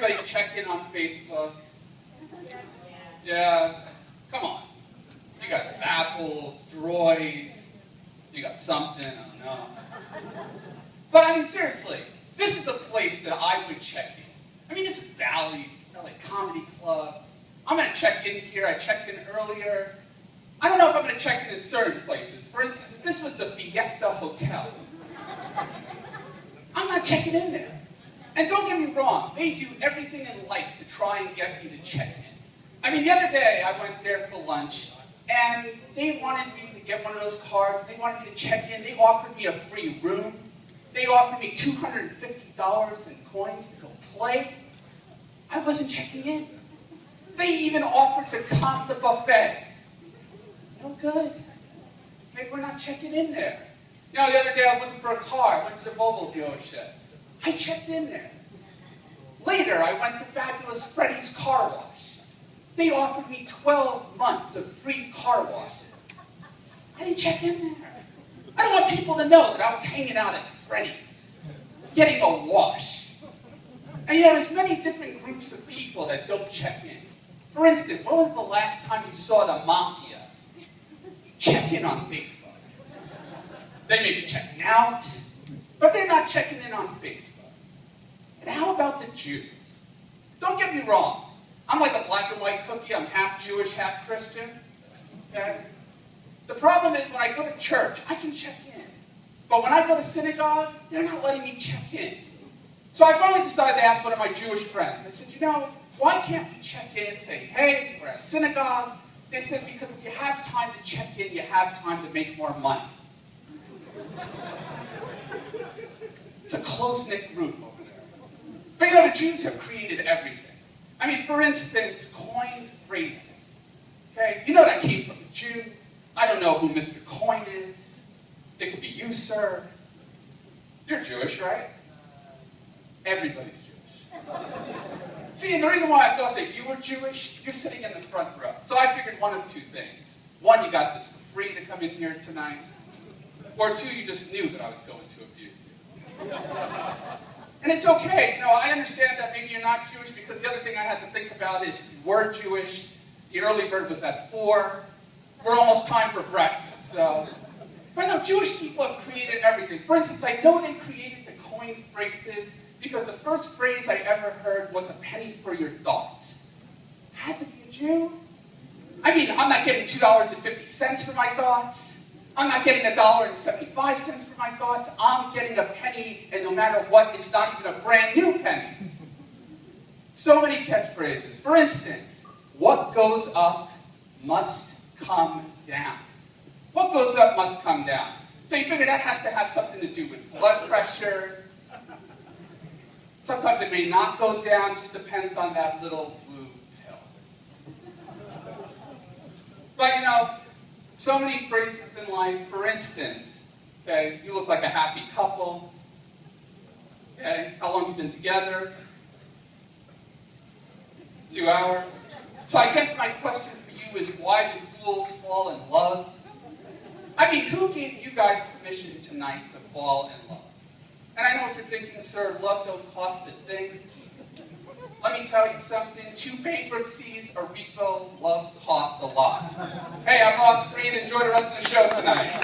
everybody check in on Facebook? Yeah, come on. You got apples, droids, you got something, I don't know. But I mean, seriously, this is a place that I would check in. I mean, this is Bally's, like Comedy Club. I'm going to check in here. I checked in earlier. I don't know if I'm going to check in certain places. For instance, if this was the Fiesta Hotel, I'm not checking in there. And don't get me wrong, they do everything in life to try and get me to check in. I mean, the other day I went there for lunch, and they wanted me to get one of those cards. They wanted me to check in. They offered me a free room. They offered me $250 in coins to go play. I wasn't checking in. They even offered to comp the buffet. No good. Maybe we're not checking in there. You know, the other day I was looking for a car. I went to the Volvo dealership. I checked in there. Later, I went to Fabulous Freddy's Car Wash. They offered me 12 months of free car washes. I didn't check in there. I don't want people to know that I was hanging out at Freddy's, getting a wash. And you know, there's many different groups of people that don't check in. For instance, when was the last time you saw the Mafia check in on Facebook? They may be checking out, but they're not checking in on Facebook. And how about the Jews? Don't get me wrong. I'm like a black and white cookie. I'm half Jewish, half Christian. Okay? The problem is when I go to church, I can check in. But when I go to synagogue, they're not letting me check in. So I finally decided to ask one of my Jewish friends. I said, you know, why can't we check in and say, hey, we're at synagogue? They said, because if you have time to check in, you have time to make more money. It's a close-knit group over there. But you know, the Jews have created everything. I mean, for instance, coined phrases. Okay? You know that came from a Jew. I don't know who Mr. Coin is. It could be you, sir. You're Jewish, right? Everybody's Jewish. See, and the reason why I thought that you were Jewish, you're sitting in the front row. So I figured one of two things. One, you got this for free to come in here tonight. Or two, you just knew that I was going to abuse you. And it's okay. You know, I understand that maybe you're not Jewish, because the other thing I had to think about is if you were Jewish, the early bird was at 4. We're almost time for breakfast. So, but no, Jewish people have created everything. For instance, I know they created the coined phrases because the first phrase I ever heard was a penny for your thoughts. Had to be a Jew? I mean, I'm not getting $2.50 for my thoughts. I'm not getting $1.75 for my thoughts. I'm getting a penny, and no matter what, it's not even a brand new penny. So many catchphrases. For instance, what goes up must come down. What goes up must come down. So you figure that has to have something to do with blood pressure. Sometimes it may not go down, just depends on that little blue pill. But you know, so many phrases in life. For instance, okay, you look like a happy couple. Okay, how long have you been together? 2 hours. So I guess my question for you is, why do fools fall in love? I mean, who gave you guys permission tonight to fall in love? And I know what you're thinking, sir, love don't cost a thing. Let me tell you something, 2 bankruptcies, a repo, love costs a lot. Hey, I'm Ross Green. Enjoy the rest of the show tonight.